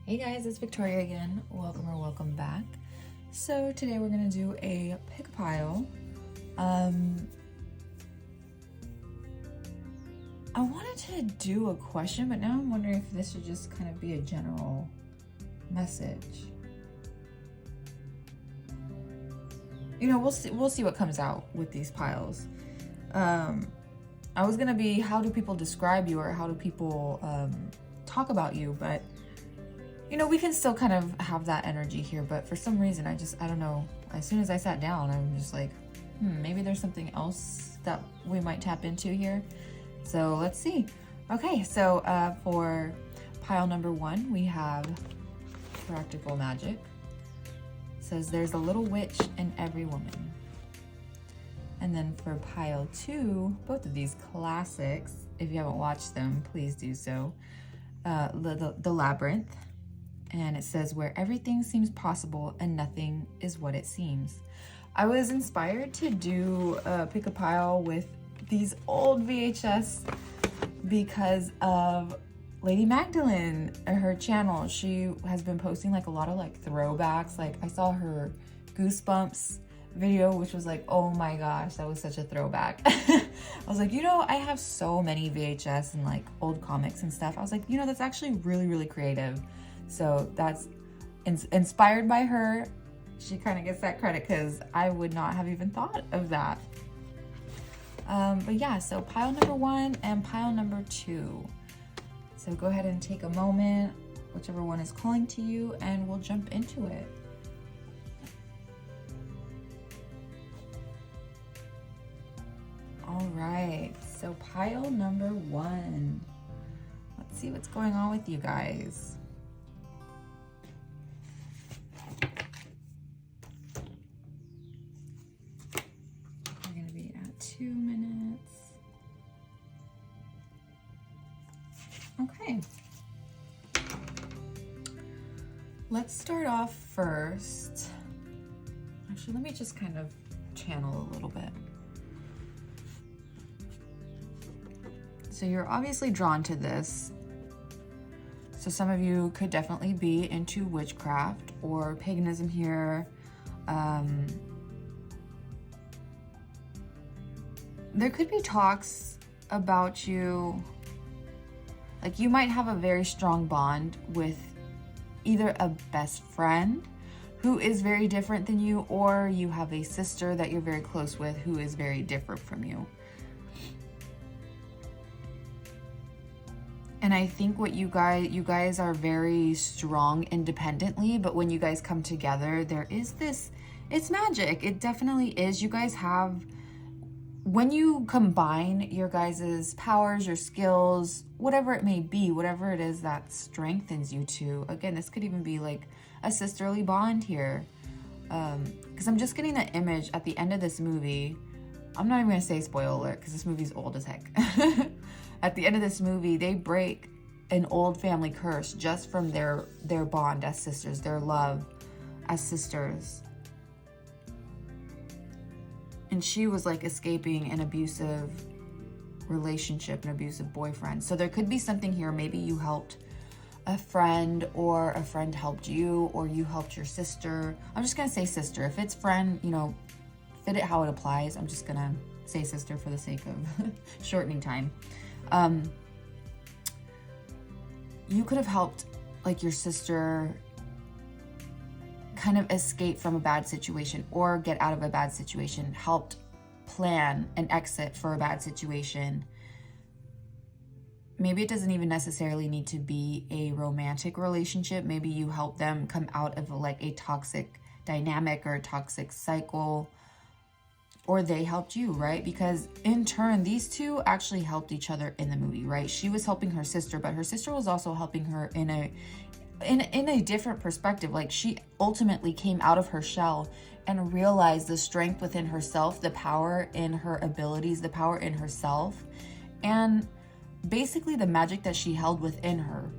Hey guys, it's Victoria again. Welcome or welcome back. So today we're gonna do a pick pile. I wanted to do a question, but now I'm wondering if this should just kind of be a general message. You know, we'll see what comes out with these piles. I was gonna be, how do people describe you, or how do people talk about you, but you know, we can still kind of have that energy here, but for some reason, I don't know. As soon as I sat down, I'm just like, maybe there's something else that we might tap into here. So let's see. Okay, so for pile number 1, we have practical magic. It says there's a little witch in every woman. And then for pile 2, both of these classics, if you haven't watched them, please do so. The Labyrinth. And it says, where everything seems possible and nothing is what it seems. I was inspired to do pick a pile with these old VHS because of Lady Magdalene, her channel. She has been posting like a lot of like throwbacks. Like I saw her Goosebumps video, which was like, oh my gosh, that was such a throwback. I was like, you know, I have so many VHS and like old comics and stuff. I was like, you know, that's actually really, really creative. So that's inspired by her. She kind of gets that credit because I would not have even thought of that. But yeah, so pile number 1 and pile number 2. So go ahead and take a moment, whichever one is calling to you, and we'll jump into it. All right, so pile number 1. Let's see what's going on with you guys. We're gonna be at 2 minutes. Okay. Let's start off first. Actually, let me just kind of channel a little bit. So you're obviously drawn to this. So some of you could definitely be into witchcraft or paganism here. There could be talks about you, like you might have a very strong bond with either a best friend who is very different than you, or you have a sister that you're very close with who is very different from you. And I think what you guys are very strong independently, but when you guys come together, there is this, it's magic. It definitely is. You guys have, when you combine your guys' powers, your skills, whatever it may be, whatever it is that strengthens you to, again, this could even be like a sisterly bond here. Because I'm just getting the image at the end of this movie. I'm not even gonna say spoiler alert because this movie's old as heck. At the end of this movie, they break an old family curse just from their bond as sisters, their love as sisters. And she was like escaping an abusive relationship, an abusive boyfriend. So there could be something here. Maybe you helped a friend, or a friend helped you, or you helped your sister. I'm just gonna say sister. If it's friend, you know, fit it how it applies. I'm just gonna say sister for the sake of shortening time. You could have helped like your sister kind of escape from a bad situation or get out of a bad situation, helped plan an exit for a bad situation. Maybe it doesn't even necessarily need to be a romantic relationship. Maybe you help them come out of like a toxic dynamic or a toxic cycle, or they helped you, right? Because in turn, these two actually helped each other in the movie, right? She was helping her sister, but her sister was also helping her in a different perspective. Like she ultimately came out of her shell and realized the strength within herself, the power in her abilities, the power in herself, and basically the magic that she held within her.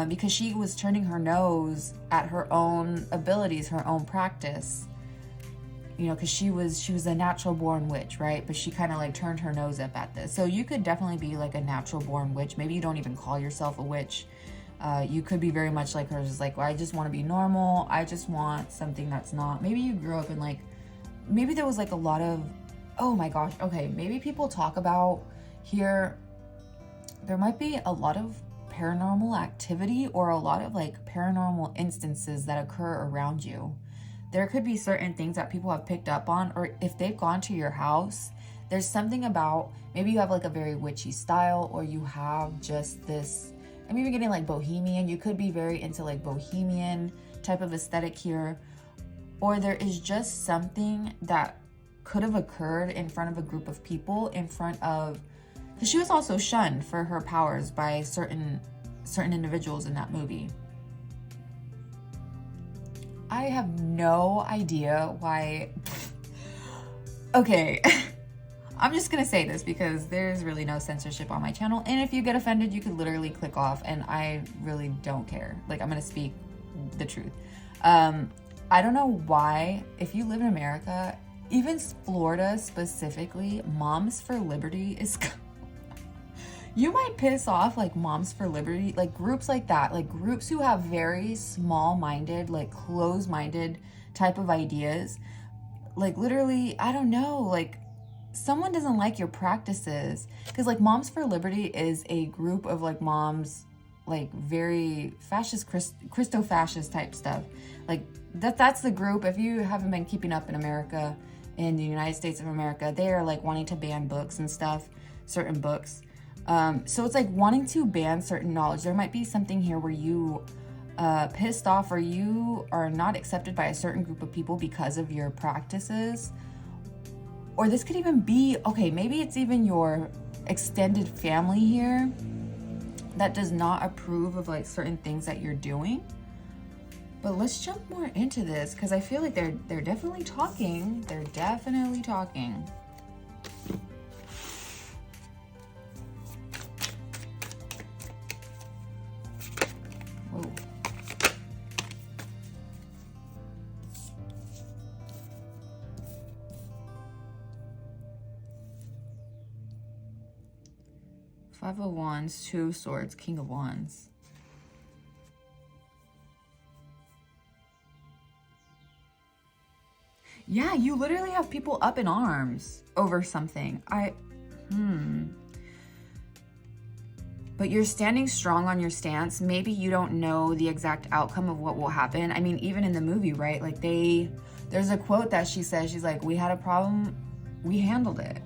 Because she was turning her nose at her own abilities, her own practice. You know, because she was a natural born witch, right? But she kind of like turned her nose up at this. So you could definitely be like a natural born witch. Maybe you don't even call yourself a witch. You could be very much like her, just like, well, I just want to be normal. I just want something that's not. Maybe you grew up in like, maybe there was like a lot of, oh my gosh, okay, maybe people talk about here, there might be a lot of paranormal activity or a lot of like paranormal instances that occur around you. There could be certain things that people have picked up on, or if they've gone to your house, there's something about, maybe you have like a very witchy style, or you have just this, I'm even getting like bohemian. You could be very into like bohemian type of aesthetic here. Or there is just something that could have occurred in front of a group of people, in front of, because she was also shunned for her powers by certain individuals in that movie. I have no idea why. Okay. I'm just gonna say this because there's really no censorship on my channel, and if you get offended, you could literally click off, and I really don't care. Like, I'm gonna speak the truth. I don't know why, if you live in America, even Florida specifically, Moms for Liberty is you might piss off like Moms for Liberty, like groups like that, like groups who have very small-minded, like closed-minded type of ideas. Like, literally, I don't know, like, someone doesn't like your practices, because like Moms for Liberty is a group of like moms, like very fascist, Christo-fascist type stuff. Like that's the group. If you haven't been keeping up in America, in the United States of America, they are like wanting to ban books and stuff, certain books. So it's like wanting to ban certain knowledge. There might be something here where you pissed off, or you are not accepted by a certain group of people because of your practices. Or this could even be, okay, maybe it's even your extended family here that does not approve of like certain things that you're doing. But let's jump more into this, because I feel like they're definitely talking. They're definitely talking. Whoa. Five of Wands, Two of Swords, King of Wands. Yeah, you literally have people up in arms over something. But you're standing strong on your stance. Maybe you don't know the exact outcome of what will happen. I mean, even in the movie, right? Like there's a quote that she says, she's like, we had a problem, we handled it.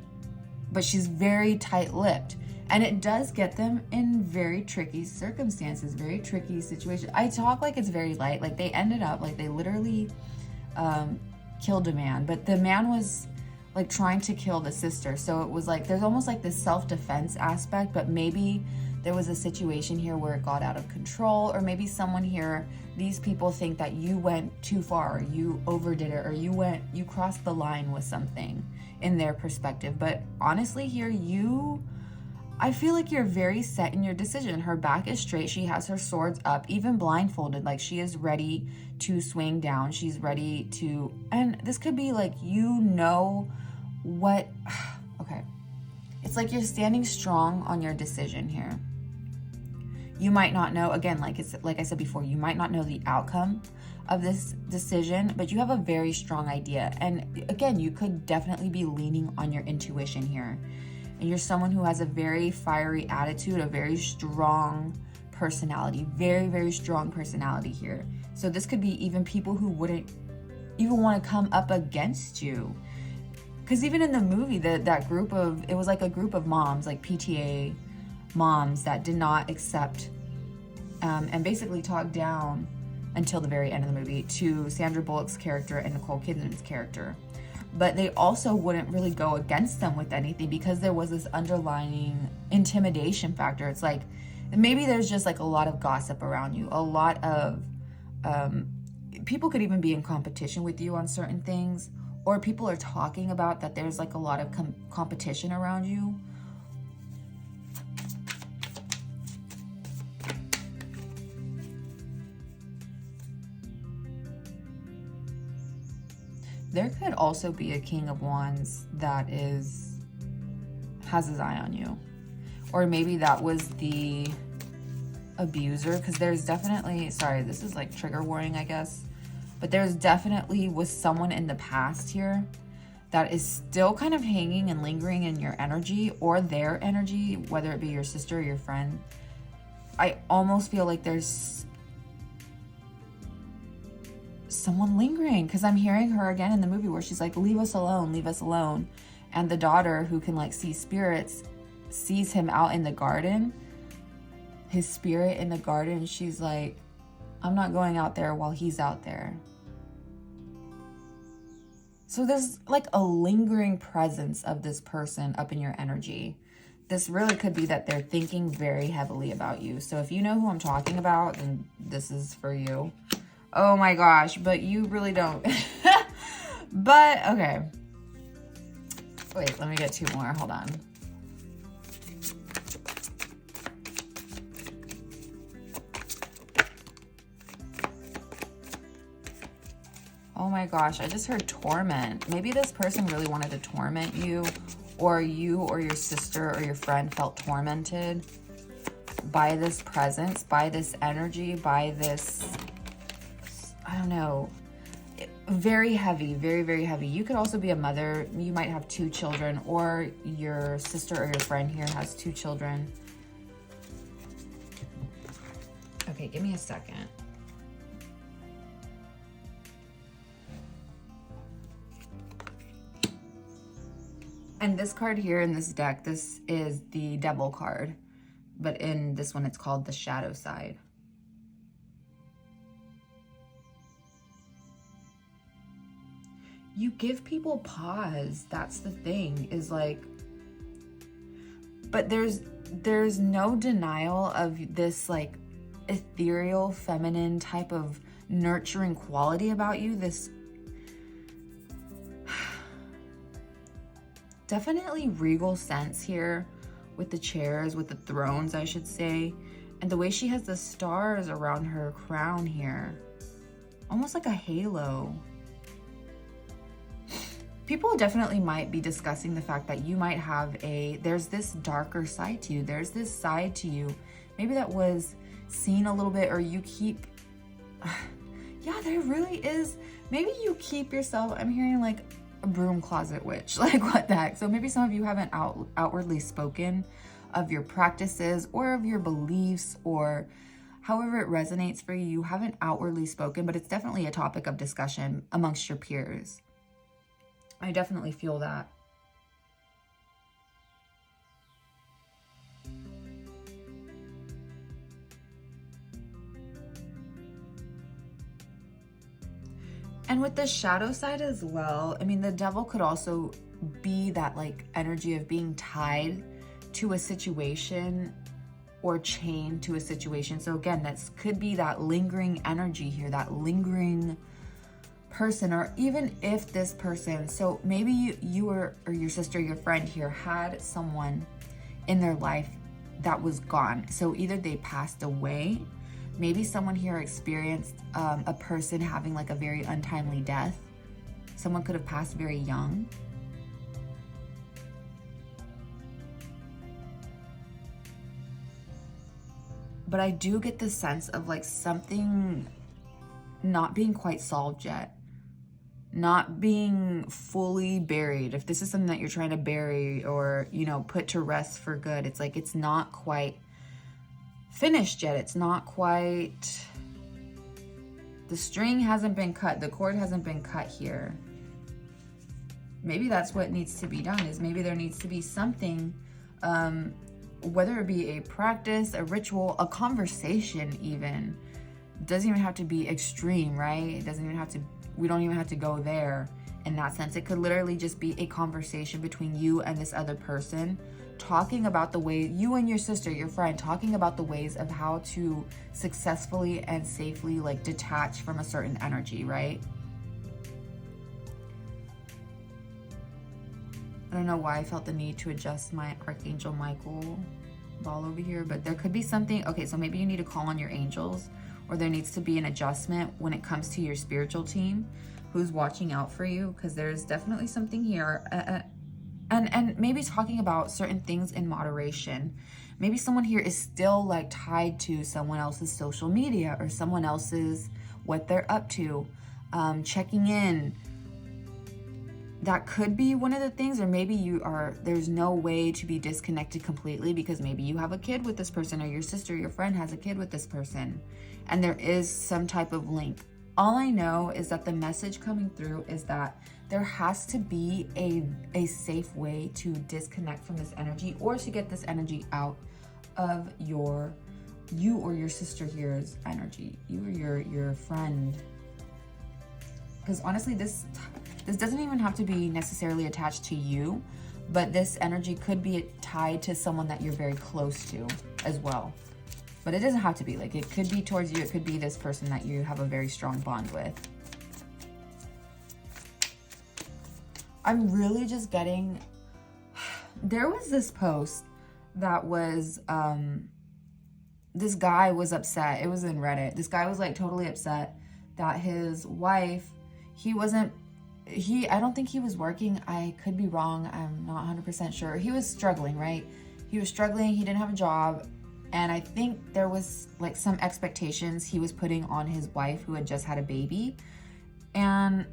But she's very tight-lipped. And it does get them in very tricky circumstances, very tricky situations. I talk like it's very light. Like they ended up, like they literally killed a man. But the man was like trying to kill the sister. So it was like, there's almost like this self-defense aspect, but maybe there was a situation here where it got out of control, or maybe someone here, these people think that you went too far, or you overdid it, or you crossed the line with something in their perspective. But honestly here, I feel like you're very set in your decision. Her back is straight. She has her swords up, even blindfolded. Like she is ready to swing down. She's ready to, and this could be like, you know what, okay. It's like you're standing strong on your decision here. You might not know, again, like I said before, you might not know the outcome of this decision, but you have a very strong idea. And again, you could definitely be leaning on your intuition here. And you're someone who has a very fiery attitude, a very strong personality, very, very strong personality here. So this could be even people who wouldn't even want to come up against you. Because even in the movie, that group of, it was like a group of moms, like PTA moms that did not accept and basically talked down until the very end of the movie to Sandra Bullock's character and Nicole Kidman's character. But they also wouldn't really go against them with anything because there was this underlying intimidation factor. It's like, maybe there's just like a lot of gossip around you, a lot of, people could even be in competition with you on certain things, or people are talking about that there's like a lot of competition around you. There could also be a King of Wands that has his eye on you. Or maybe that was the abuser, because there's definitely, sorry, this is like trigger warning, I guess, but there's definitely was someone in the past here that is still kind of hanging and lingering in your energy or their energy, whether it be your sister or your friend. I almost feel like there's someone lingering, because I'm hearing her again in the movie where she's like, leave us alone, leave us alone. And the daughter, who can like see spirits, sees him out in the garden, his spirit in the garden. She's like, I'm not going out there while he's out there. So there's like a lingering presence of this person up in your energy. This really could be that they're thinking very heavily about you. So if you know who I'm talking about, then this is for you. Oh my gosh, but you really don't. But, okay. Wait, let me get 2 more. Hold on. Oh my gosh, I just heard torment. Maybe this person really wanted to torment you, or you or your sister or your friend felt tormented by this presence, by this energy, by this, I don't know, very heavy, very, very heavy. You could also be a mother. You might have 2 children, or your sister or your friend here has 2 children. Okay, give me a second. And this card here in this deck, this is the Devil card. But in this one, it's called the Shadow side. You give people pause. That's the thing, is like, but there's no denial of this like ethereal, feminine type of nurturing quality about you. This definitely regal sense here with the chairs, with the thrones, I should say. And the way she has the stars around her crown here. Almost like a halo. People definitely might be discussing the fact that you might have there's this darker side to you. There's this side to you. Maybe that was seen a little bit, or you keep, yeah, there really is. Maybe you keep yourself, I'm hearing like a broom closet witch, like what the heck. So maybe some of you haven't outwardly spoken of your practices or of your beliefs, or however it resonates for you. You haven't outwardly spoken, but it's definitely a topic of discussion amongst your peers. I definitely feel that. And with the shadow side as well, I mean, the devil could also be that like energy of being tied to a situation or chained to a situation. So again, that could be that lingering energy here, that lingering person. Or even if this person, so maybe you or your sister, your friend here had someone in their life that was gone. So either they passed away, maybe someone here experienced a person having like a very untimely death. Someone could have passed very young. But I do get the sense of like something not being quite solved yet. Not being fully buried. If this is something that you're trying to bury or, you know, put to rest for good, it's like it's not quite finished yet. It's not quite, the string hasn't been cut, the cord hasn't been cut here. Maybe that's what needs to be done, is maybe there needs to be something, whether it be a practice, a ritual, a conversation even. It doesn't even have to be extreme, right? It doesn't even have to, we don't even have to go there in that sense. It could literally just be a conversation between you and this other person, talking about the way, you and your sister, your friend, talking about the ways of how to successfully and safely like detach from a certain energy, right? I don't know why I felt the need to adjust my Archangel Michael ball over here, but there could be something. Okay, so maybe you need to call on your angels, or there needs to be an adjustment when it comes to your spiritual team who's watching out for you, because there's definitely something here. And maybe talking about certain things in moderation. Maybe someone here is still like tied to someone else's social media or someone else's, what they're up to, checking in. That could be one of the things. Or maybe there's no way to be disconnected completely, because maybe you have a kid with this person, or your sister, your friend has a kid with this person, and there is some type of link. All I know is that the message coming through is that there has to be a safe way to disconnect from this energy, or to get this energy out of you or your sister here's energy, you or your friend. Because honestly, this doesn't even have to be necessarily attached to you, but this energy could be tied to someone that you're very close to as well. But it doesn't have to be. Like, it could be towards you. It could be this person that you have a very strong bond with. I'm really just getting... There was this post that was... this guy was upset. It was in Reddit. This guy was like totally upset that his wife... I don't think he was working. I could be wrong. I'm not 100% sure. He was struggling, right? He was struggling. He didn't have a job. And I think there was like some expectations he was putting on his wife, who had just had a baby. And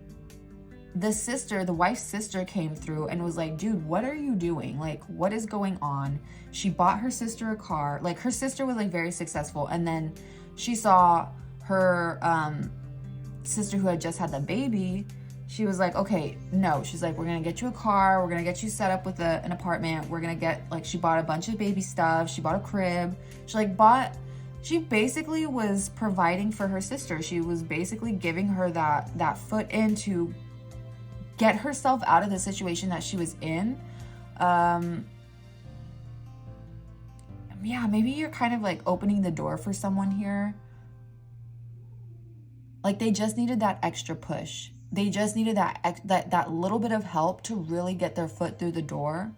the wife's sister came through and was like, dude, what are you doing? Like, what is going on? She bought her sister a car. Like, her sister was like very successful. And then she saw her sister who had just had the baby. She was like, okay, no. She's like, we're going to get you a car. We're going to get you set up with an apartment. We're going to get, like, she bought a bunch of baby stuff. She bought a crib. She basically was providing for her sister. She was basically giving her that foot in to get herself out of the situation that she was in. Yeah, maybe you're kind of like opening the door for someone here. Like, they just needed that extra push. They just needed that little bit of help to really get their foot through the door.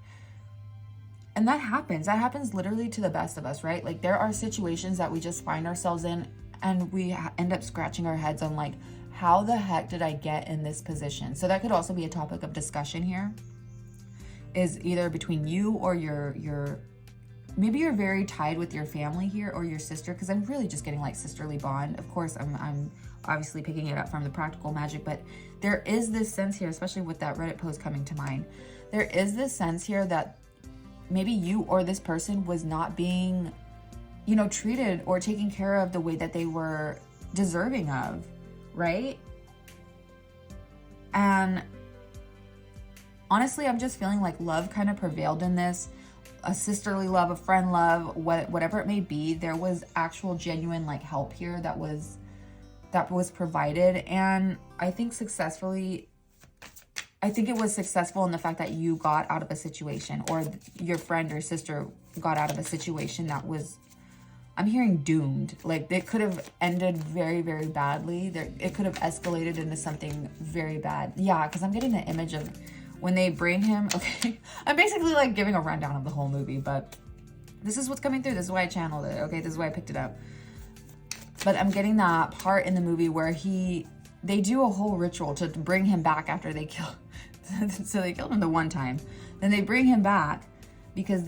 And that happens. That happens literally to the best of us, right? Like, there are situations that we just find ourselves in, and we end up scratching our heads on like, how the heck did I get in this position? So that could also be a topic of discussion here, is either between you or your maybe you're very tied with your family here, or your sister, because I'm really just getting like sisterly bond. Of course, I'm obviously picking it up from the practical magic, but there is this sense here, especially with that Reddit post coming to mind, there is this sense here that maybe you or this person was not being, treated or taken care of the way that they were deserving of, right? And honestly, I'm just feeling like love kind of prevailed in this. A sisterly love, a friend love, whatever it may be. There was actual genuine like help here that was provided. And I think it was successful in the fact that you got out of a situation, or your friend or sister got out of a situation that was, I'm hearing doomed. Like, it could have ended very, very badly. It could have escalated into something very bad. Yeah, because I'm getting the image of when they bring him. Okay, I'm basically like giving a rundown of the whole movie, but this is what's coming through. This is why I channeled it. Okay, this is why I picked it up. But I'm getting that part in the movie where they do a whole ritual to bring him back after they kill. So they killed him the one time. Then they bring him back because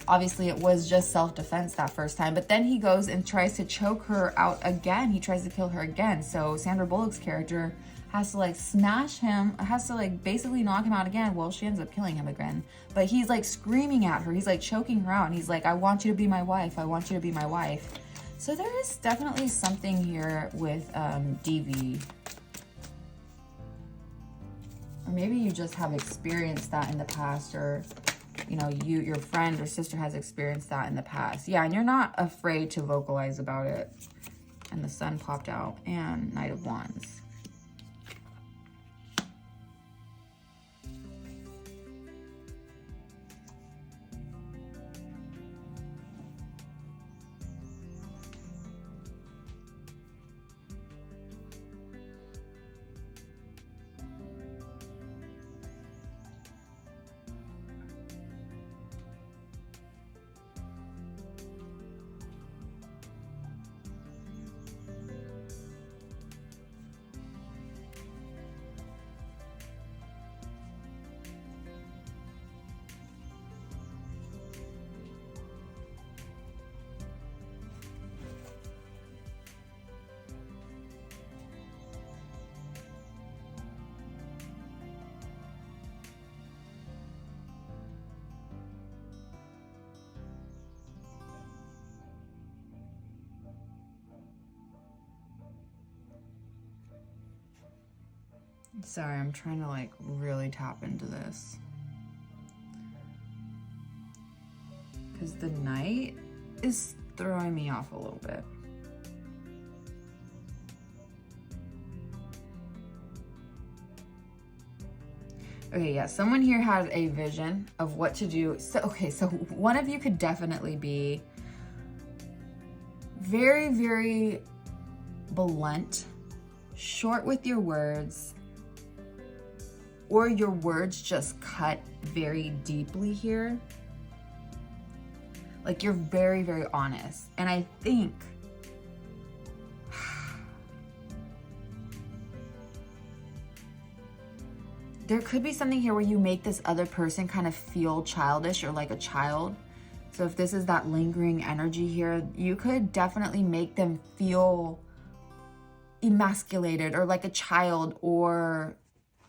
obviously it was just self-defense that first time. But then he goes and tries to choke her out again. He tries to kill her again. So Sandra Bullock's character has to like smash him, has to like basically knock him out again. Well, she ends up killing him again. But he's like screaming at her. He's like choking her out. And he's like, I want you to be my wife. I want you to be my wife. So there is definitely something here with DV. Or maybe you just have experienced that in the past, or your friend or sister has experienced that in the past. Yeah, and you're not afraid to vocalize about it. And the sun popped out, and Knight of Wands. Sorry, I'm trying to like really tap into this. Because the Knight is throwing me off a little bit. Okay, yeah, someone here has a vision of what to do. So, okay, so one of you could definitely be very, very blunt, short with your words, or your words just cut very deeply here. Like you're very, very honest. And I think there could be something here where you make this other person kind of feel childish or like a child. So if this is that lingering energy here, you could definitely make them feel emasculated or like a child, or,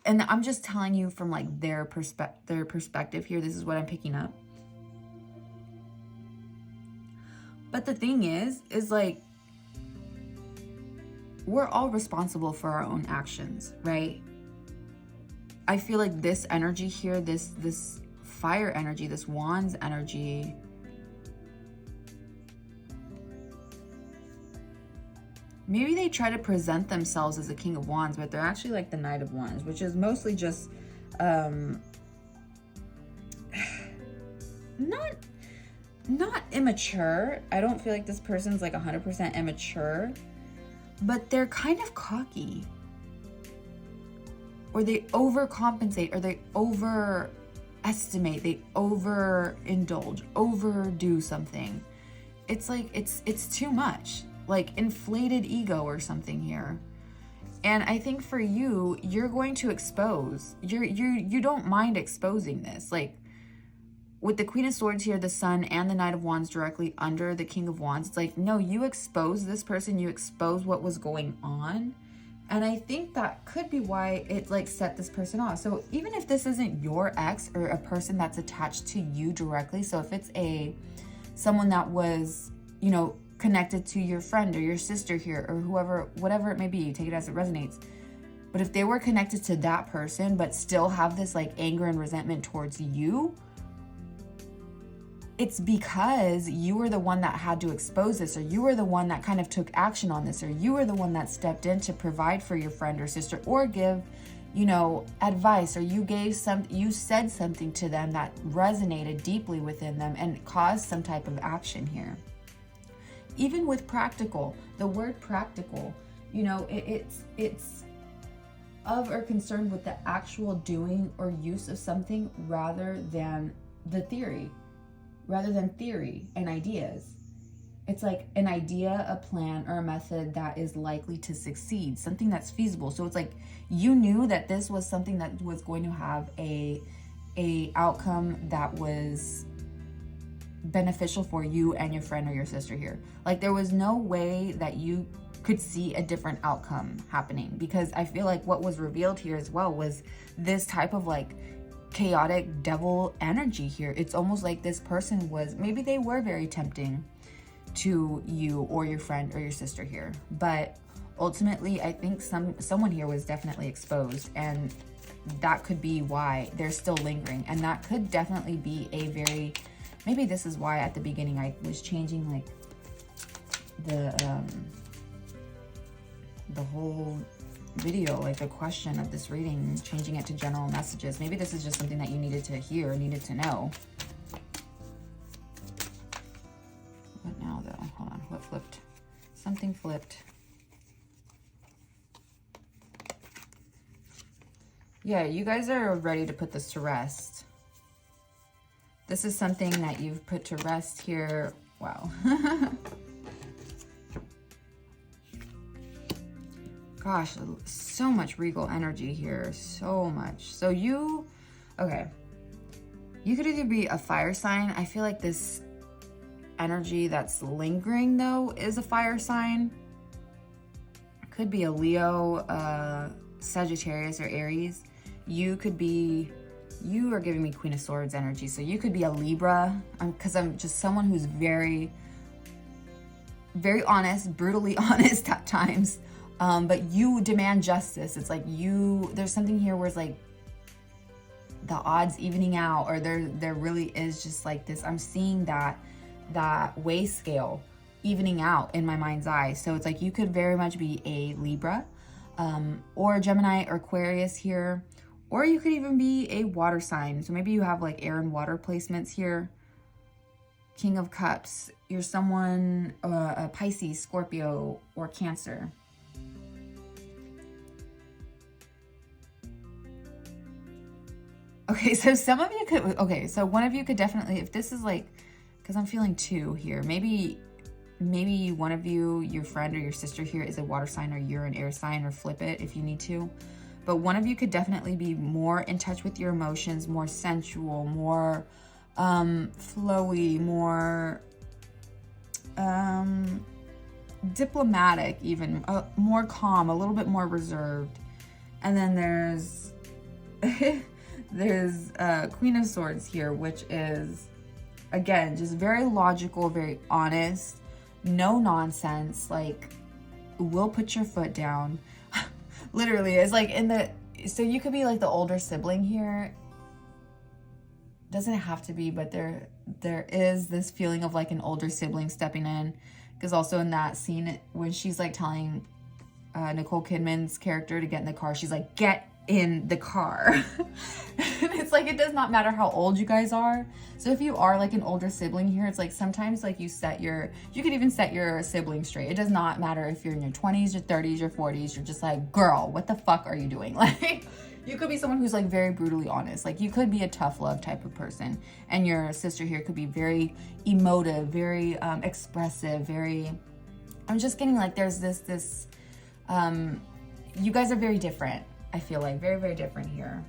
and I'm just telling you from like their perspective here, this is what I'm picking up. But the thing is like, we're all responsible for our own actions, right? I feel like this energy here, this fire energy, this wands energy, maybe they try to present themselves as the King of Wands, but they're actually like the Knight of Wands, which is mostly just not immature. I don't feel like this person's like 100% immature, but they're kind of cocky. Or they overcompensate, or they overestimate, they overindulge, overdo something. It's like, it's too much, like inflated ego or something here. And I think for you, you're going to expose, you don't mind exposing this. Like with the Queen of Swords here, the Sun and the Knight of Wands directly under the King of Wands, it's like, no, you expose this person, you expose what was going on. And I think that could be why it like set this person off. So even if this isn't your ex or a person that's attached to you directly, so if it's someone that was, you know, connected to your friend or your sister here or whoever, whatever it may be, take it as it resonates. But if they were connected to that person but still have this like anger and resentment towards you, it's because you were the one that had to expose this, or you were the one that kind of took action on this, or you were the one that stepped in to provide for your friend or sister, or give, you know, advice, or you said something to them that resonated deeply within them and caused some type of action here. Even with practical, the word practical, you know, it's of or concerned with the actual doing or use of something rather than theory and ideas. It's like an idea, a plan, or a method that is likely to succeed, something that's feasible. So it's like you knew that this was something that was going to have a outcome that was beneficial for you and your friend or your sister here. Like there was no way that you could see a different outcome happening, because I feel like what was revealed here as well was this type of like chaotic devil energy here. It's almost like this person was, maybe they were very tempting to you or your friend or your sister here, but ultimately I think someone here was definitely exposed, and that could be why they're still lingering. And that could definitely be a very, maybe this is why at the beginning I was changing like the whole video, like the question of this reading, changing it to general messages. Maybe this is just something that you needed to hear, needed to know. What now though? Hold on, what flipped? Something flipped. Yeah, you guys are ready to put this to rest. This is something that you've put to rest here. Wow. Gosh, so much regal energy here, so much. So you, okay, you could either be a fire sign. I feel like this energy that's lingering though is a fire sign. Could be a Leo, Sagittarius, or Aries. You could be, you are giving me Queen of Swords energy, so you could be a Libra, because I'm just someone who's very, very honest, brutally honest at times. But you demand justice. It's like there's something here where it's like the odds evening out, or there really is just like this. I'm seeing that weigh scale evening out in my mind's eye. So it's like you could very much be a Libra, or a Gemini or Aquarius here, or you could even be a water sign. So maybe you have like air and water placements here. King of Cups, you're someone, a Pisces, Scorpio, or Cancer. Okay, so some of you could, okay, so one of you could definitely, if this is like, because I'm feeling two here, maybe one of you, your friend or your sister here is a water sign, or you're an air sign, or flip it if you need to. But one of you could definitely be more in touch with your emotions, more sensual, more flowy, more diplomatic, even more calm, a little bit more reserved. And then there's Queen of Swords here, which is, again, just very logical, very honest, no nonsense, like, will put your foot down. Literally, it's like so you could be like the older sibling here. Doesn't have to be, but there is this feeling of like an older sibling stepping in. Because also in that scene, when she's like telling Nicole Kidman's character to get in the car, she's like, get in the car. And it's like, it does not matter how old you guys are. So if you are like an older sibling here, it's like sometimes like you could even set your sibling straight. It does not matter if you're in your 20s, your 30s, your 40s, you're just like, girl, what the fuck are you doing? Like, you could be someone who's like very brutally honest. Like, you could be a tough love type of person, and your sister here could be very emotive, very expressive, very, I'm just getting like there's this you guys are very different. I feel like very, very different here.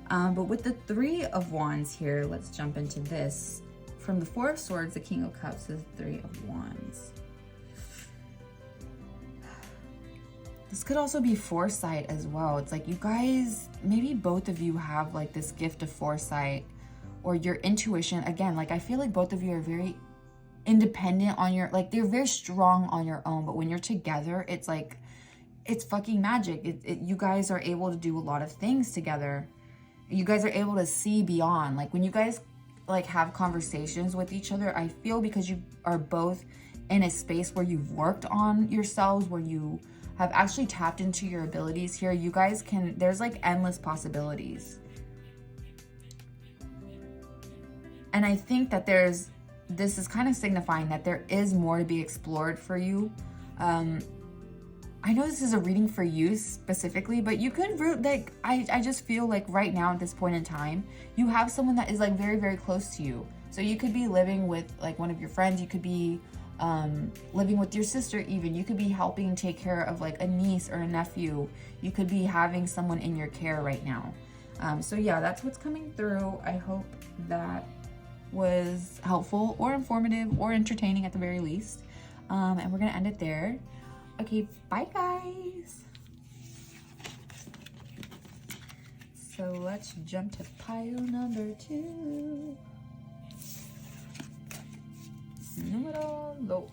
But with the Three of Wands here, let's jump into this. From the Four of Swords, the King of Cups, is the Three of Wands. This could also be foresight as well. It's like you guys, maybe both of you have like this gift of foresight, or your intuition. Again, like I feel like both of you are very independent on your, like they're very strong on your own, but when you're together, it's like, it's fucking magic. You guys are able to do a lot of things together. You guys are able to see beyond. Like when you guys like have conversations with each other, I feel because you are both in a space where you've worked on yourselves, where you have actually tapped into your abilities here, you guys can, there's like endless possibilities. And I think that this is kind of signifying that there is more to be explored for you. I know this is a reading for you specifically, but you could like, I just feel like right now at this point in time, you have someone that is like very, very close to you. So you could be living with like one of your friends, you could be living with your sister even, you could be helping take care of like a niece or a nephew, you could be having someone in your care right now. So yeah, that's what's coming through. I hope that was helpful or informative or entertaining at the very least. And we're gonna end it there. Okay, bye guys. So let's jump to pile number 2. Numero 2.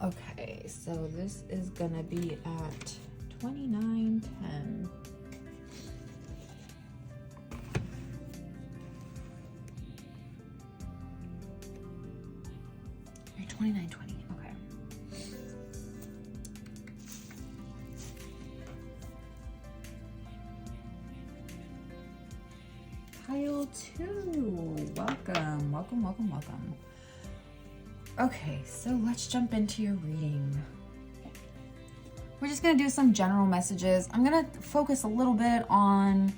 Okay, so this is gonna be at 2910. Or 2920. Okay. Pile 2. Welcome, welcome, welcome, welcome. Okay, so let's jump into your reading. We're just gonna do some general messages. I'm gonna focus a little bit on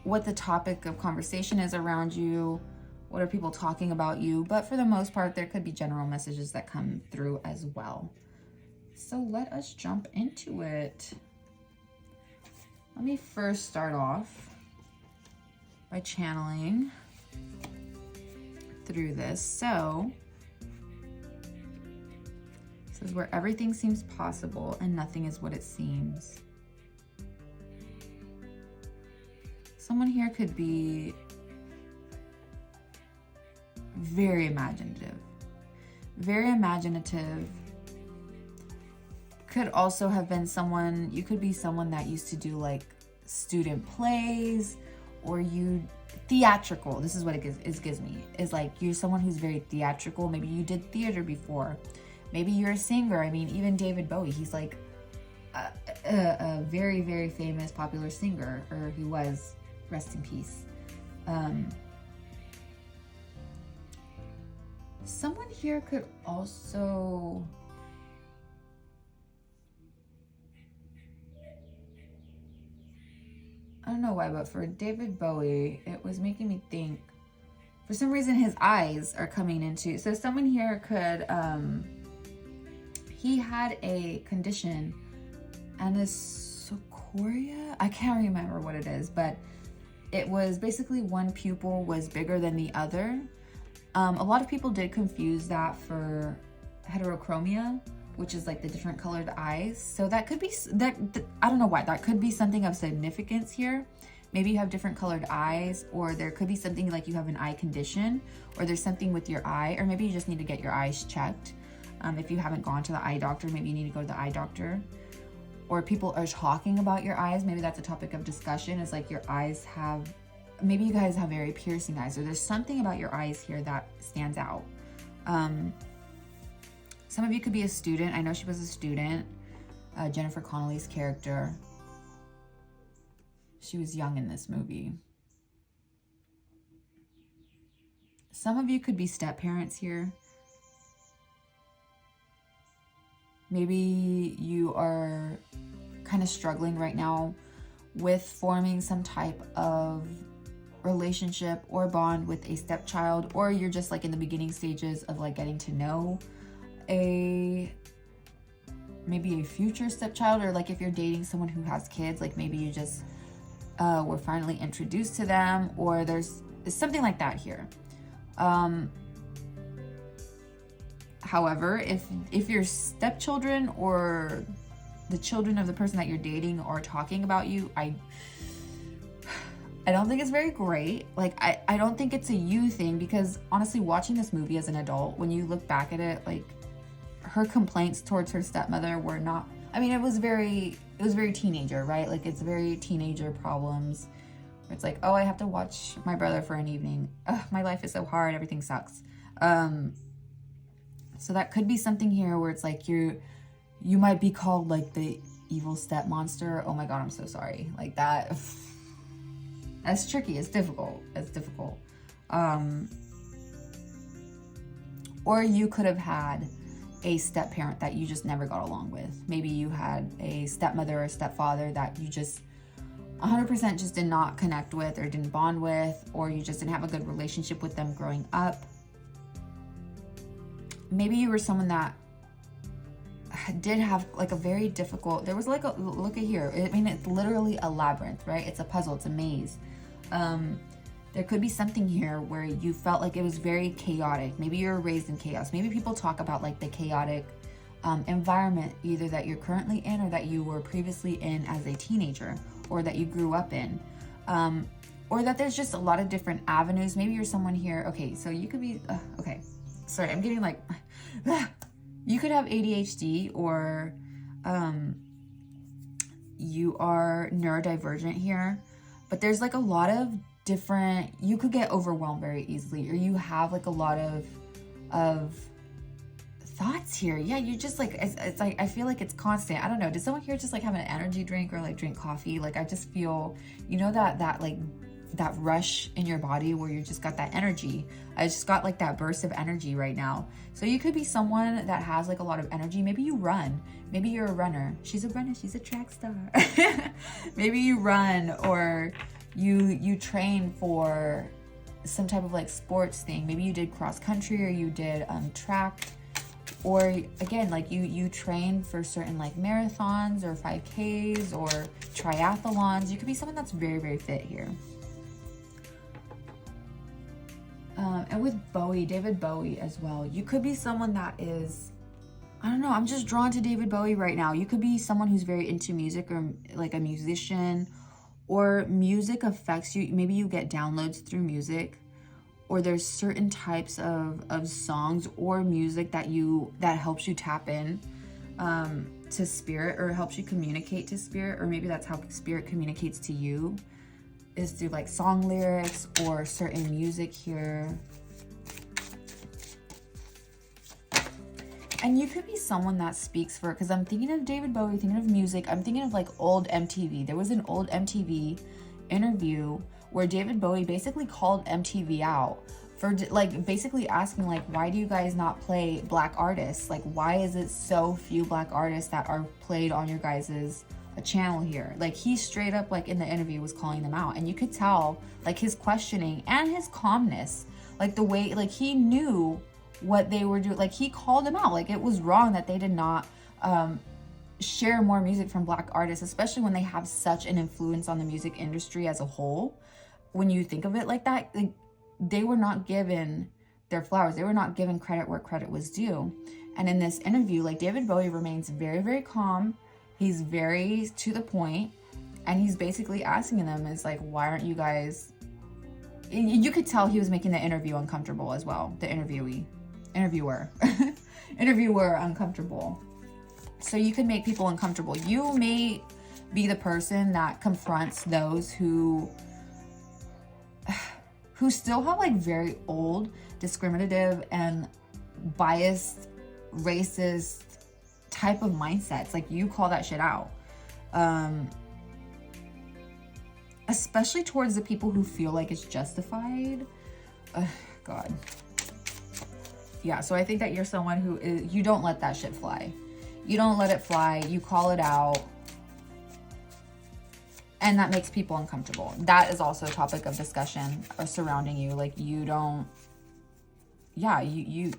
what the topic of conversation is around you. What are people talking about you? But for the most part, there could be general messages that come through as well. So let us jump into it. Let me first start off by channeling through this. So this is where everything seems possible and nothing is what it seems. Someone here could be very imaginative. Very imaginative. Could also have been someone, you could be someone that used to do like student plays, or theatrical. This is what it gives me, is like you're someone who's very theatrical. Maybe you did theater before. Maybe you're a singer. I mean, even David Bowie, he's like a very, very famous, popular singer, or he was, rest in peace. Someone here could also, I don't know why, but for David Bowie, it was making me think, for some reason his eyes are coming into, so someone here could, he had a condition, anisocoria? I can't remember what it is, but it was basically one pupil was bigger than the other. A lot of people did confuse that for heterochromia, which is like the different colored eyes. So that could be, I don't know why, that could be something of significance here. Maybe you have different colored eyes, or there could be something like you have an eye condition, or there's something with your eye, or maybe you just need to get your eyes checked. If you haven't gone to the eye doctor, maybe you need to go to the eye doctor. Or people are talking about your eyes. Maybe that's a topic of discussion, is like your eyes have, maybe you guys have very piercing eyes, or there's something about your eyes here that stands out. Some of you could be a student. I know she was a student. Jennifer Connelly's character. She was young in this movie. Some of you could be step-parents here. Maybe you are kind of struggling right now with forming some type of relationship or bond with a stepchild, or you're just like in the beginning stages of like getting to know maybe a future stepchild, or like if you're dating someone who has kids, like maybe you just were finally introduced to them, or there's something like that here. However, if your stepchildren or the children of the person that you're dating are talking about you, I don't think it's very great. Like, I don't think it's a you thing, because honestly, watching this movie as an adult, when you look back at it, like, her complaints towards her stepmother were not, I mean, it was very teenager, right? Like, it's very teenager problems. Where it's like, oh, I have to watch my brother for an evening. Ugh, my life is so hard. Everything sucks. So that could be something here where it's like you might be called like the evil step monster. Oh my God, I'm so sorry. Like that. That's tricky. It's difficult. It's difficult. Or you could have had a step parent that you just never got along with. Maybe you had a stepmother or stepfather that you just 100% just did not connect with or didn't bond with, or you just didn't have a good relationship with them growing up. Maybe you were someone that did have like a very difficult, there was like a, look at here. I mean, it's literally a labyrinth, right? It's a puzzle, it's a maze. There could be something here where you felt like it was very chaotic. Maybe you were raised in chaos. Maybe people talk about like the chaotic environment, either that you're currently in or that you were previously in as a teenager, or that you grew up in. Or that there's just a lot of different avenues. Maybe you're someone here, okay, so you could be, okay. Sorry, I'm getting like, you could have ADHD, or you are neurodivergent here, but there's like a lot of different, you could get overwhelmed very easily, or you have like a lot of thoughts here. Yeah, you just like, it's like, I feel like it's constant. I don't know. Did someone here just like have an energy drink or like drink coffee? Like, I just feel, you know, that like, that rush in your body where you just got that energy. I just got like that burst of energy right now. So you could be someone that has like a lot of energy. Maybe you run. Maybe you're a runner. She's a runner. She's a track star. Maybe you run, or you train for some type of like sports thing. Maybe you did cross country, or you did track, or again, like you train for certain like marathons or 5Ks or triathlons. You could be someone that's very, very fit here. And with Bowie, David Bowie as well, you could be someone that is, I don't know, I'm just drawn to David Bowie right now. You could be someone who's very into music, or like a musician, or music affects you. Maybe you get downloads through music, or there's certain types of songs or music that helps you tap in to spirit, or helps you communicate to spirit, or maybe that's how spirit communicates to you, is through like song lyrics or certain music here. And you could be someone that speaks for, because I'm thinking of David Bowie, thinking of music, I'm thinking of like old MTV. There was an old MTV interview where David Bowie basically called MTV out for like basically asking like, why do you guys not play black artists? Like, why is it so few black artists that are played on your guys's channel here? Like, he straight up like in the interview was calling them out, and you could tell like his questioning and his calmness, like the way like he knew what they were doing. Like, he called them out, like it was wrong that they did not share more music from black artists, especially when they have such an influence on the music industry as a whole. When you think of it like that, like, they were not given their flowers. They were not given credit where credit was due. And in this interview, like, David Bowie remains very, very calm. He's very to the point, and he's basically asking them, is like, why aren't you guys... You could tell he was making the interview uncomfortable as well. The interviewer uncomfortable. So you could make people uncomfortable. You may be the person that confronts those who still have like very old, discriminative and biased, racist type of mindsets. Like, you call that shit out. Especially towards the people who feel like it's justified. God. Yeah, so I think that you're someone who is, you don't let that shit fly. You don't let it fly. You call it out. And that makes people uncomfortable. That is also a topic of discussion surrounding you. Like, you don't... Yeah, you're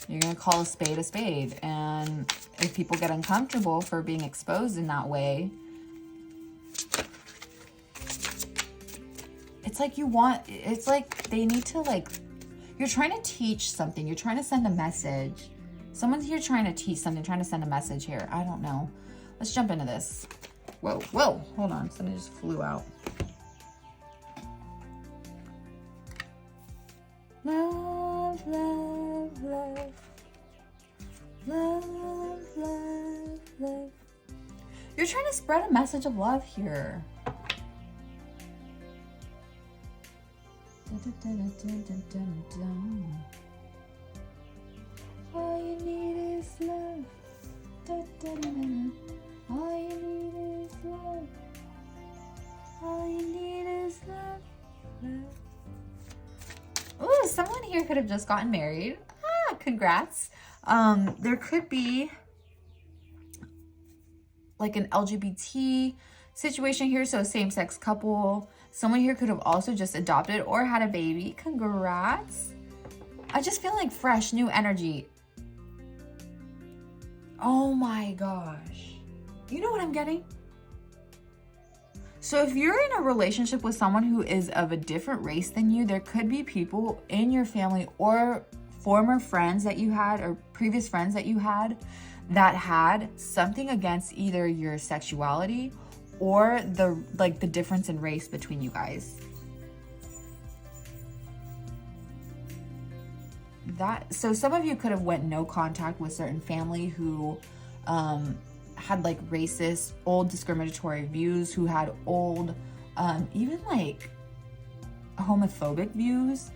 going to call a spade. And if people get uncomfortable for being exposed in that way, it's like it's like they need to, like, you're trying to teach something. You're trying to send a message. Someone's here trying to teach something, trying to send a message here. I don't know. Let's jump into this. Whoa, hold on. Something just flew out. Love, love, love. Love, love, love. You're trying to spread a message of love here. All you need is love. All you need is love. All you need is love. Ooh, someone here could have just gotten married. Ah, congrats. There could be like an LGBT situation here, so a same-sex couple. Someone here could have also just adopted or had a baby. Congrats. I just feel like fresh, new energy. Oh my gosh. You know what I'm getting? So if you're in a relationship with someone who is of a different race than you, there could be people in your family or former friends that you had, or previous friends that you had, that had something against either your sexuality or the difference in race between you guys. So some of you could have went no contact with certain family who had like racist, old discriminatory views, who had old, even like homophobic views,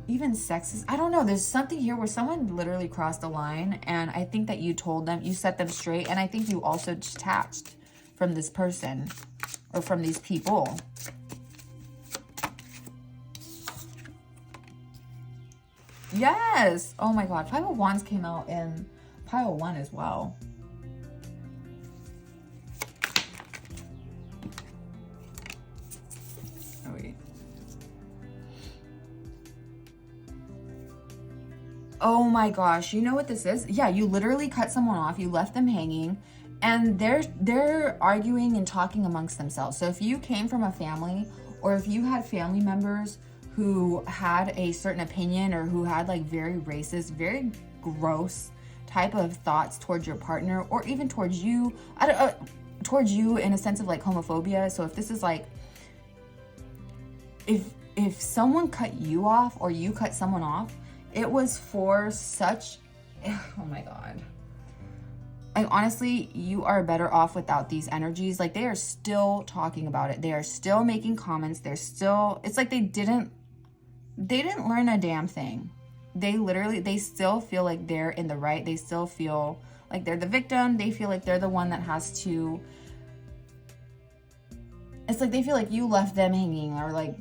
even sexist. I don't know. There's something here where someone literally crossed the line, and I think that you told them, you set them straight, and I think you also detached from this person or from these people. Yes. Oh my God. Five of Wands came out in pile 1 as well. Oh wait. Oh my gosh. You know what this is? Yeah, you literally cut someone off. You left them hanging, and they're arguing and talking amongst themselves. So if you came from a family, or if you had family members who had a certain opinion, or who had like very racist, very gross type of thoughts towards your partner, or even towards you, towards you in a sense of like homophobia. So if this is like, if someone cut you off or you cut someone off, it was for such, oh my God. Like, honestly, you are better off without these energies. Like, they are still talking about it. They are still making comments. They're still, it's like they didn't learn a damn thing. They still feel like they're in the right. They still feel like they're the victim. They feel like they're the one that has to, it's like they feel like you left them hanging, or like,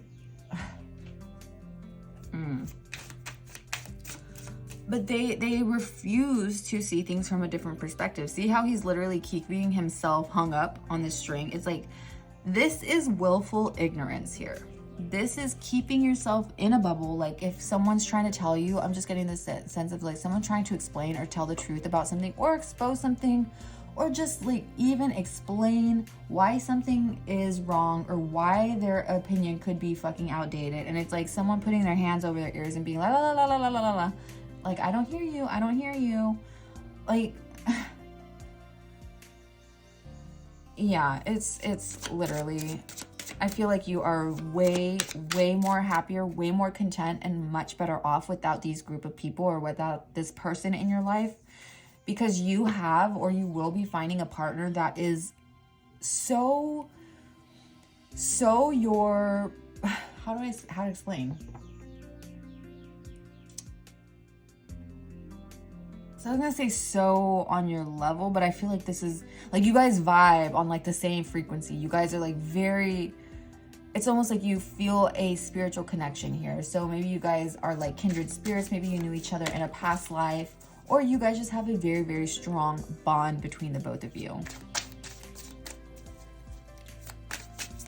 But they refuse to see things from a different perspective. See how he's literally keeping himself hung up on this string? It's like, this is willful ignorance here. This is keeping yourself in a bubble. Like, if someone's trying to tell you, I'm just getting this sense of like someone trying to explain or tell the truth about something, or expose something, or just like even explain why something is wrong, or why their opinion could be fucking outdated. And it's like someone putting their hands over their ears and being like, la la la la la la la. Like, I don't hear you. I don't hear you. Like, yeah, it's literally, I feel like you are way more happier, way more content, and much better off without these group of people, or without this person in your life, because you have, or you will be finding a partner that is so your, how to explain? So I was gonna say so on your level, but I feel like this is like, you guys vibe on like the same frequency. You guys are like very, it's almost like you feel a spiritual connection here. So maybe you guys are like kindred spirits. Maybe you knew each other in a past life, or you guys just have a very strong bond between the both of you.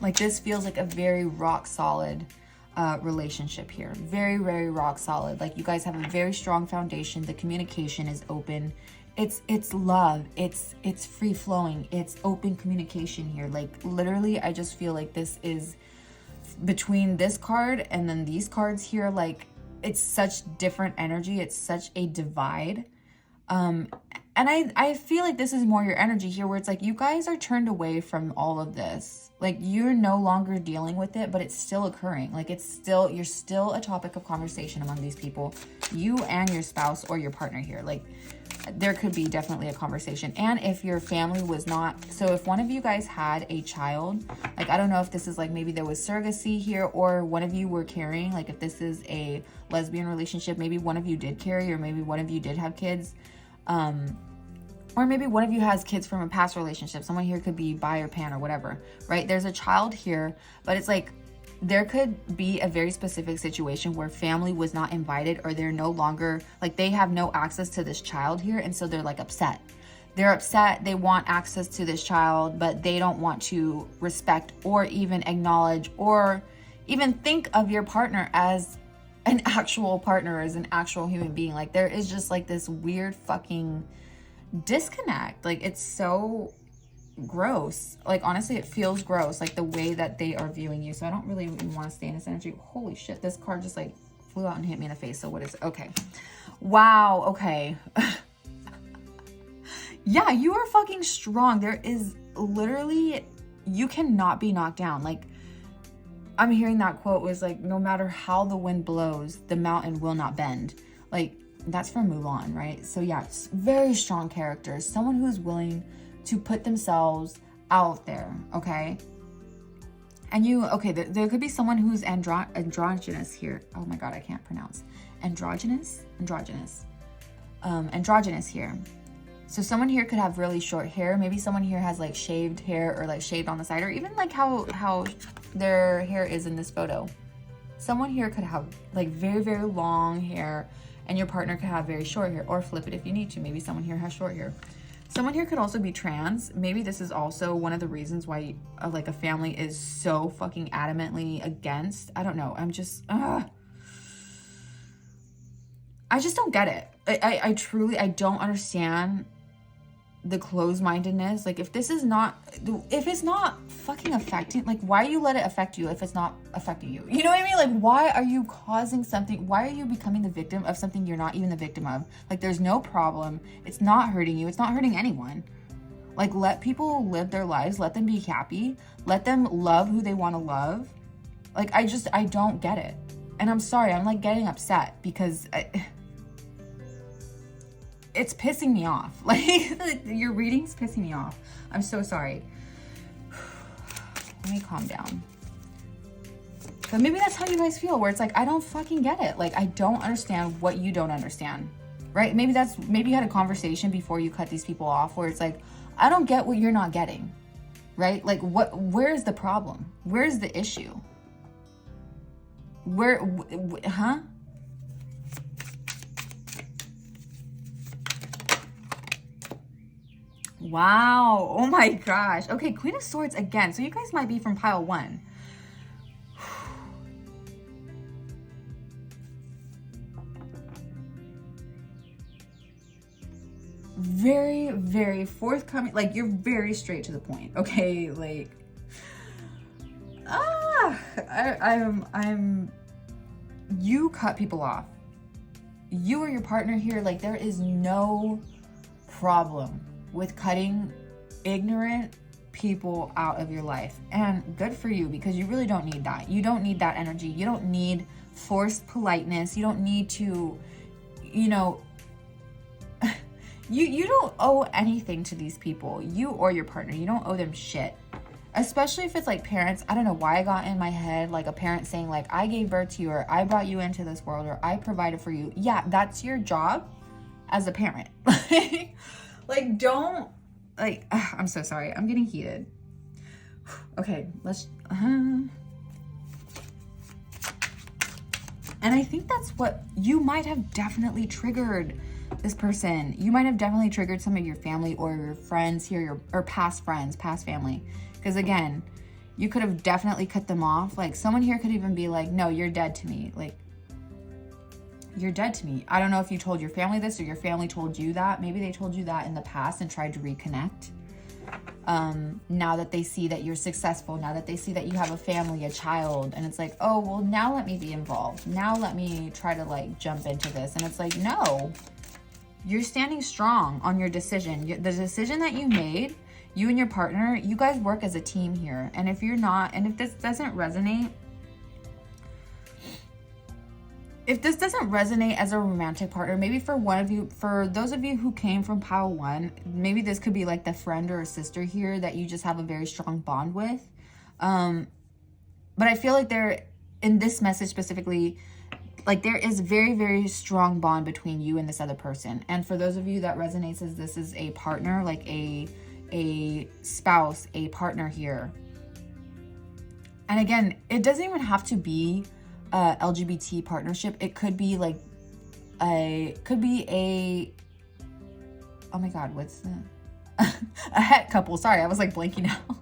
Like, this feels like a very rock solid relationship here. Very rock solid. Like, you guys have a very strong foundation. The communication is open. It's love. It's free flowing. It's open communication here. Like, literally, I just feel like this is, between this card and then these cards here, like, it's such different energy. It's such a divide. And I feel like this is more your energy here, where it's like you guys are turned away from all of this. Like, you're no longer dealing with it, but it's still occurring. Like, you're still a topic of conversation among these people, you and your spouse or your partner here. Like, there could be definitely a conversation. And if your family was not, so if one of you guys had a child, like, I don't know if this is like, maybe there was surrogacy here, or one of you were carrying, like, if this is a lesbian relationship, maybe one of you did carry, or maybe one of you did have kids. Or maybe one of you has kids from a past relationship. Someone here could be bi or pan or whatever, right? There's a child here, but it's like, there could be a very specific situation where family was not invited, or they're no longer, like, they have no access to this child here. And so they're like upset. They're upset. They want access to this child, but they don't want to respect or even acknowledge or even think of your partner as an actual partner, as an actual human being. Like, there is just like this weird fucking disconnect. Like, it's so gross. Like, honestly, it feels gross, like the way that they are viewing you. So I don't really even want to stay in this energy. Holy shit, this card just like flew out and hit me in the face. So what is it? Okay, wow, okay. Yeah, you are fucking strong. There is literally, you cannot be knocked down. Like, I'm hearing that quote was like, no matter how the wind blows, the mountain will not bend. Like, that's from Mulan, right? So yeah, it's very strong characters. Someone who's willing to put themselves out there, okay? And there could be someone who's androgynous here. Oh my God, I can't pronounce. Androgynous here. So someone here could have really short hair. Maybe someone here has like shaved hair, or like shaved on the side, or even like how their hair is in this photo. Someone here could have like very long hair, and your partner could have very short hair, or flip it if you need to. Maybe someone here has short hair. Someone here could also be trans. Maybe this is also one of the reasons why like a family is so fucking adamantly against. I don't know. I just don't get it. I truly don't understand the closed-mindedness. Like, if it's not fucking affecting, like, why you let it affect you if it's not affecting you? You know what I mean? Like, why are you causing something? Why are you becoming the victim of something you're not even the victim of? Like, there's no problem. It's not hurting you. It's not hurting anyone. Like, let people live their lives. Let them be happy. Let them love who they want to love. Like, I don't get it. And I'm sorry, I'm like getting upset because it's pissing me off. Like, your reading's pissing me off. I'm so sorry. Let me calm down. But maybe that's how you guys feel, where it's like, I don't fucking get it. Like, I don't understand what you don't understand, right? Maybe you had a conversation before you cut these people off where it's like, I don't get what you're not getting, right? Like, where's the problem? Where's the issue? Huh? Wow. Oh my gosh. Okay, Queen of Swords again. So you guys might be from pile 1. Very, very forthcoming. Like, you're very straight to the point. Okay, like, you cut people off. You or your partner here, like, there is no problem with cutting ignorant people out of your life. And good for you, because you really don't need that. You don't need that energy. You don't need forced politeness. You don't need to, you know, you don't owe anything to these people. You or your partner, you don't owe them shit. Especially if it's like parents. I don't know why I got in my head like a parent saying like, I gave birth to you, or I brought you into this world, or I provided for you. Yeah, that's your job as a parent. Like, don't, like, I'm so sorry. I'm getting heated. Okay, let's, and I think that's what you might have definitely triggered this person. You might have definitely triggered some of your family or your friends here, or past friends, past family. Because again, you could have definitely cut them off. Like, someone here could even be like, no, you're dead to me. Like, you're dead to me. I don't know if you told your family this or your family told you that. Maybe they told you that in the past and tried to reconnect. Now that they see that you're successful, now that they see that you have a family, a child, and it's like, oh, well, now let me be involved. Now let me try to like jump into this. And it's like, no, you're standing strong on your decision. The decision that you made, you and your partner, you guys work as a team here. And if you're not, and if this doesn't resonate, as a romantic partner, maybe for one of you, for those of you who came from pile 1, maybe this could be like the friend or a sister here that you just have a very strong bond with. But I feel like in this message specifically, like there is very, very strong bond between you and this other person. And for those of you that resonates as this is a partner, like a spouse, a partner here. And again, it doesn't even have to be LGBT partnership. It could be like oh my god, what's the a het couple. Sorry, I was like blanking out.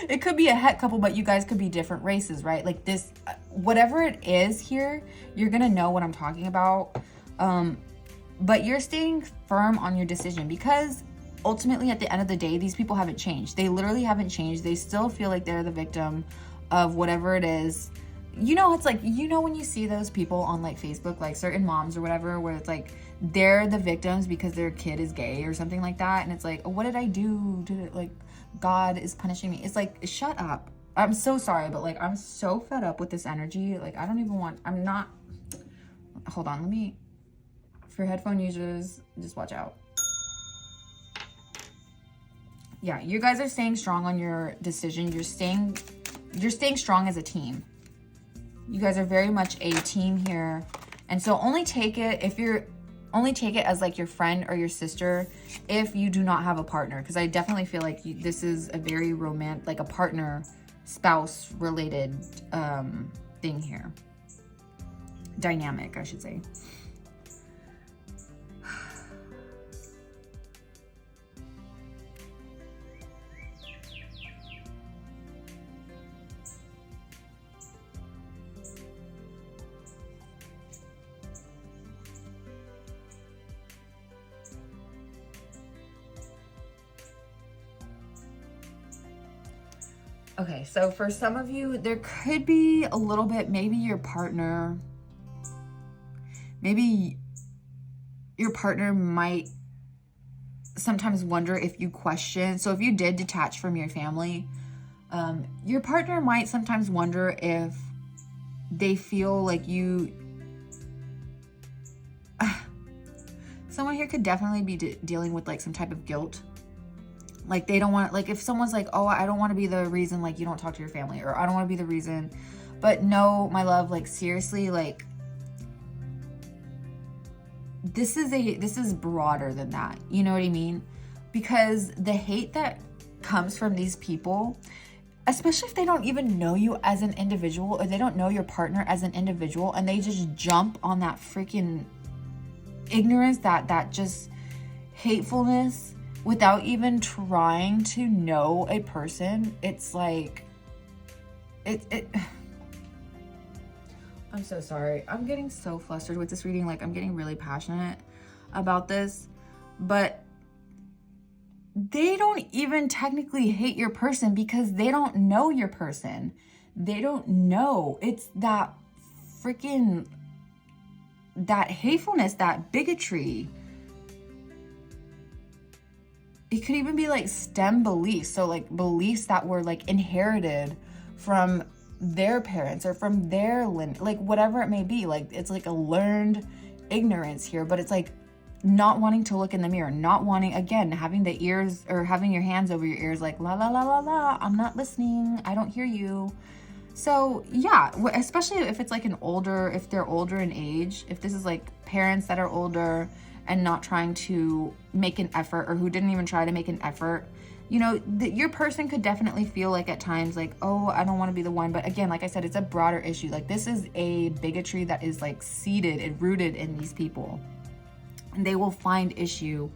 It could be a het couple, but you guys could be different races, right? Like this, whatever it is here, you're gonna know what I'm talking about. But you're staying firm on your decision, because ultimately at the end of the day, these people haven't changed. They literally haven't changed. They still feel like they're the victim of whatever it is. You know, it's like, you know, when you see those people on like Facebook, like certain moms or whatever, where it's like they're the victims because their kid is gay or something like that. And it's like, what did I do to, like, God is punishing me? It's like, shut up. I'm so sorry, but like, I'm so fed up with this energy. Like, I don't even want, I'm not, hold on, let me, for headphone users, just watch out. Yeah, you guys are staying strong on your decision. You're staying strong as a team. You guys are very much a team here. And so only take it as like your friend or your sister if you do not have a partner. Because I definitely feel like this is a very romantic, like a partner, spouse related thing here. Dynamic, I should say. Okay, so for some of you, there could be a little bit, maybe your partner might sometimes wonder if you question. So if you did detach from your family, your partner might sometimes wonder if they feel like you... Someone here could definitely be dealing with like some type of guilt. Like they don't want, like if someone's like, oh, I don't want to be the reason like you don't talk to your family, or I don't want to be the reason. But no, my love, like seriously, like this is broader than that. You know what I mean? Because the hate that comes from these people, especially if they don't even know you as an individual, or they don't know your partner as an individual, and they just jump on that freaking ignorance, that just hatefulness, without even trying to know a person. It's like I'm so sorry. I'm getting so flustered with this reading. Like I'm getting really passionate about this, but they don't even technically hate your person because they don't know your person. They don't know. It's that freaking, that hatefulness, that bigotry. It could even be like stem beliefs. So like beliefs that were like inherited from their parents or from their like whatever it may be. Like it's like a learned ignorance here, but it's like not wanting to look in the mirror, not wanting, again, having the ears or having your hands over your ears, like la la la la la, I'm not listening, I don't hear you. So yeah, especially if it's like if they're older in age, if this is like parents that are older and not trying to make an effort, or who didn't even try to make an effort, you know, your person could definitely feel like at times like, oh, I don't want to be the one. But again, like I said, it's a broader issue. Like this is a bigotry that is like seated and rooted in these people. And they will find issue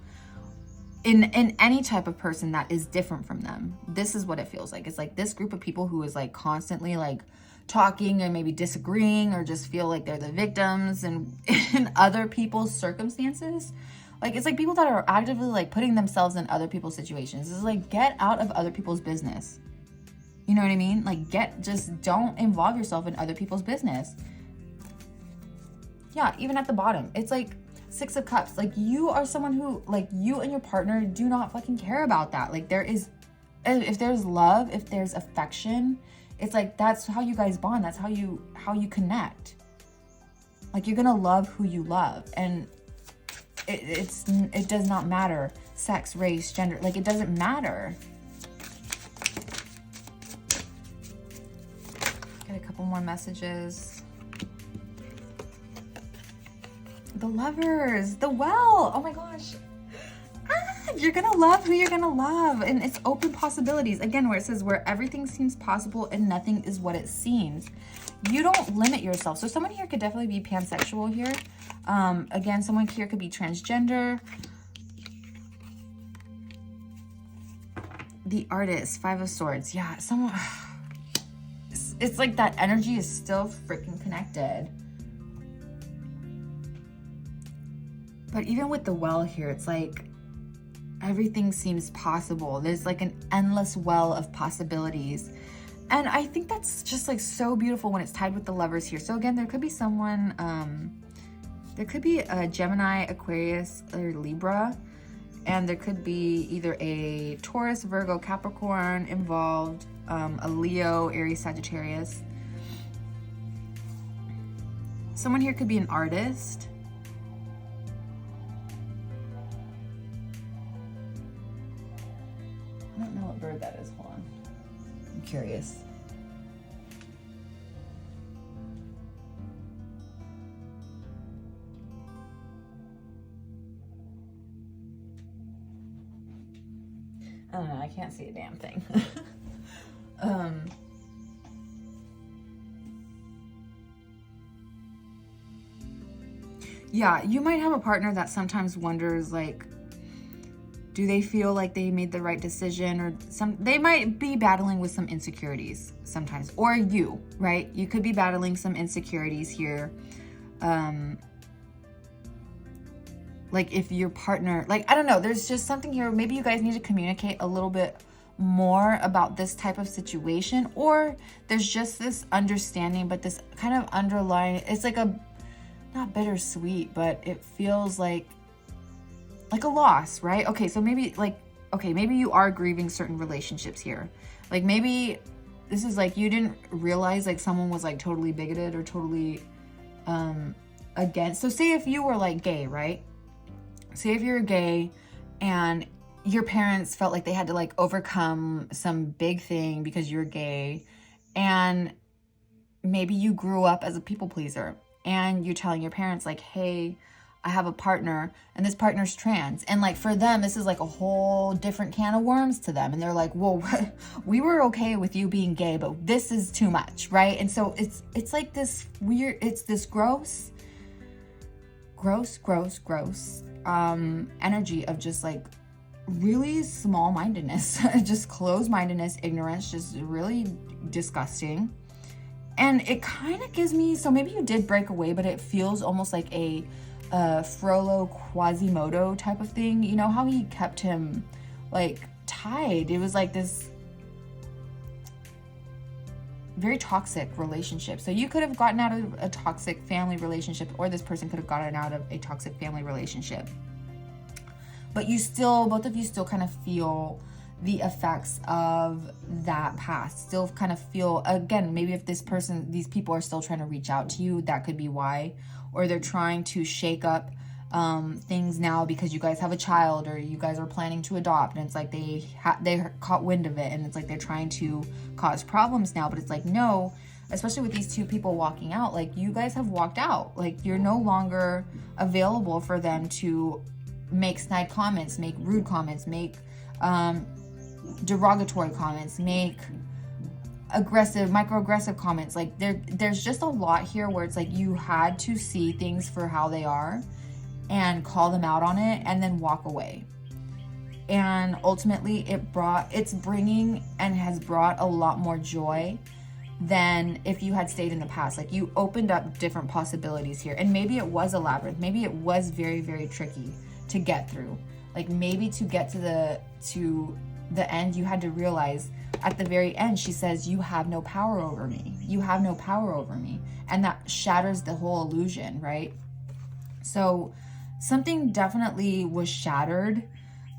in any type of person that is different from them. This is what it feels like. It's like this group of people who is like constantly like talking and maybe disagreeing, or just feel like they're the victims and in other people's circumstances. Like it's like people that are actively like putting themselves in other people's situations. It's like, get out of other people's business. You know what I mean? Like just don't involve yourself in other people's business. Yeah, even at the bottom, it's like Six of Cups. Like you are someone who, like, you and your partner do not fucking care about that. Like if there's love, if there's affection, it's like that's how you guys bond. That's how you connect. Like you're gonna love who you love, and it does not matter sex, race, gender. Like it doesn't matter. Get a couple more messages. The Lovers, the Well. Oh my gosh. You're gonna love who you're gonna love, and it's open possibilities. Again, where it says where everything seems possible and nothing is what it seems. You don't limit yourself. So someone here could definitely be pansexual here. Again, someone here could be transgender. The Artist, Five of Swords. Yeah, someone... It's like that energy is still freaking connected. But even with the Well here, it's like everything seems possible. There's like an endless well of possibilities. And I think that's just like so beautiful when it's tied with the Lovers here. So again, there could be someone, there could be a Gemini, Aquarius, or Libra. And there could be either a Taurus, Virgo, Capricorn involved, a Leo, Aries, Sagittarius. Someone here could be an artist. I don't know what bird that is. Hold on. I'm curious. I don't know. I can't see a damn thing. Yeah, you might have a partner that sometimes wonders, like, do they feel like they made the right decision, or they might be battling with some insecurities sometimes, or you, right? You could be battling some insecurities here. Like if your partner, like, I don't know, there's just something here. Maybe you guys need to communicate a little bit more about this type of situation, or there's just this understanding, but this kind of underlying, it's like a, not bittersweet, but it feels like a loss, right? Okay, so maybe like, okay, maybe you are grieving certain relationships here. Like maybe this is like, you didn't realize like someone was like totally bigoted or totally against. So say if you were like gay, right? Say if you're gay and your parents felt like they had to like overcome some big thing because you're gay, and maybe you grew up as a people pleaser and you're telling your parents like, hey, I have a partner and this partner's trans. And like for them, this is like a whole different can of worms to them. And they're like, well, we were okay with you being gay, but this is too much, right? And so it's like this weird, it's this gross energy of just like really small-mindedness, just closed-mindedness, ignorance, just really disgusting. And it kind of gives me, so maybe you did break away, but it feels almost like a Frollo Quasimodo type of thing. You know how he kept him like tied? It was like this very toxic relationship. So you could have gotten out of a toxic family relationship, or this person could have gotten out of a toxic family relationship. But you still, both of you still kind of feel the effects of that past. Still kind of feel, again, maybe if this person, these people are still trying to reach out to you, that could be why. Or they're trying to shake up things now because you guys have a child, or you guys are planning to adopt, and it's like they caught wind of it, and it's like they're trying to cause problems now. But it's like, no, especially with these two people walking out, like you guys have walked out. Like you're no longer available for them to make snide comments, make rude comments, make derogatory comments, make microaggressive comments. Like there's just a lot here where it's like you had to see things for how they are and call them out on it and then walk away. And ultimately it's bringing and has brought a lot more joy than if you had stayed in the past. Like you opened up different possibilities here, and maybe it was a labyrinth, maybe it was very, very tricky to get through. Like maybe to get to the end, you had to realize at the very end, she says, you have no power over me. You have no power over me. And that shatters the whole illusion, right? So something definitely was shattered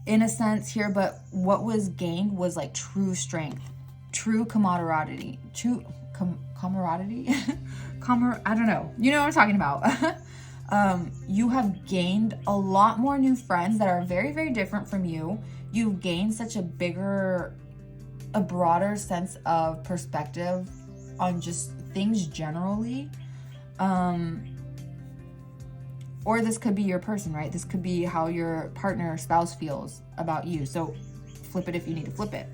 in a sense here, but what was gained was like true strength, true camaraderie, camaraderie? I don't know. You know what I'm talking about. You have gained a lot more new friends that are very, very different from you. You've gained such a broader sense of perspective on just things generally. Or this could be your person, right? This could be how your partner or spouse feels about you. So flip it if you need to flip it.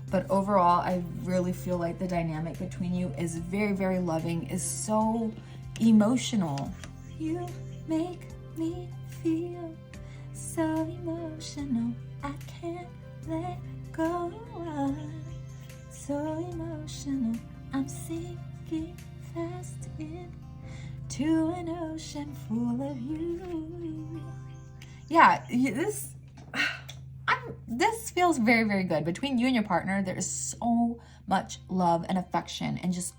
But overall, I really feel like the dynamic between you is very, very loving, is so emotional. You make me feel so emotional. I can't let go. So emotional. I'm sinking fast into an ocean full of you. Yeah, this feels very, very good. Between you and your partner, there is so much love and affection, and just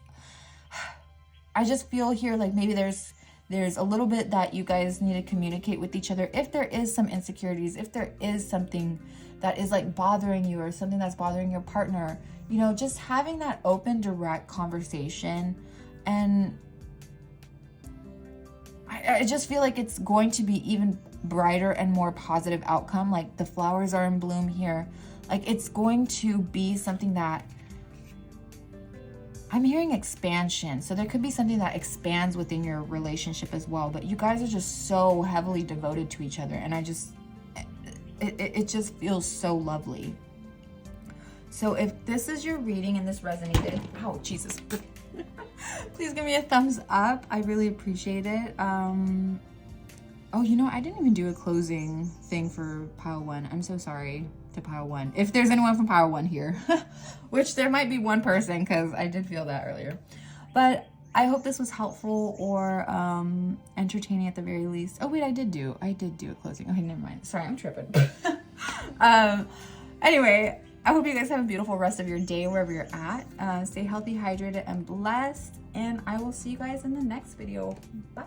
I just feel here like maybe there's a little bit that you guys need to communicate with each other. If there is some insecurities, if there is something that is like bothering you, or something that's bothering your partner, you know, just having that open, direct conversation. And I just feel like it's going to be even brighter and more positive outcome. Like the flowers are in bloom here. Like it's going to be something that I'm hearing expansion. So there could be something that expands within your relationship as well. But you guys are just so heavily devoted to each other. And it just feels so lovely. So if this is your reading and this resonated, oh, Jesus. Please give me a thumbs up. I really appreciate it. Oh, you know, I didn't even do a closing thing for pile one. I'm so sorry to pile one. If there's anyone from pile one here, which there might be one person, because I did feel that earlier. But I hope this was helpful or entertaining at the very least. Oh wait, I did do a closing. Okay, never mind. Sorry, I'm tripping. Anyway, I hope you guys have a beautiful rest of your day wherever you're at. Stay healthy, hydrated, and blessed. And I will see you guys in the next video. Bye.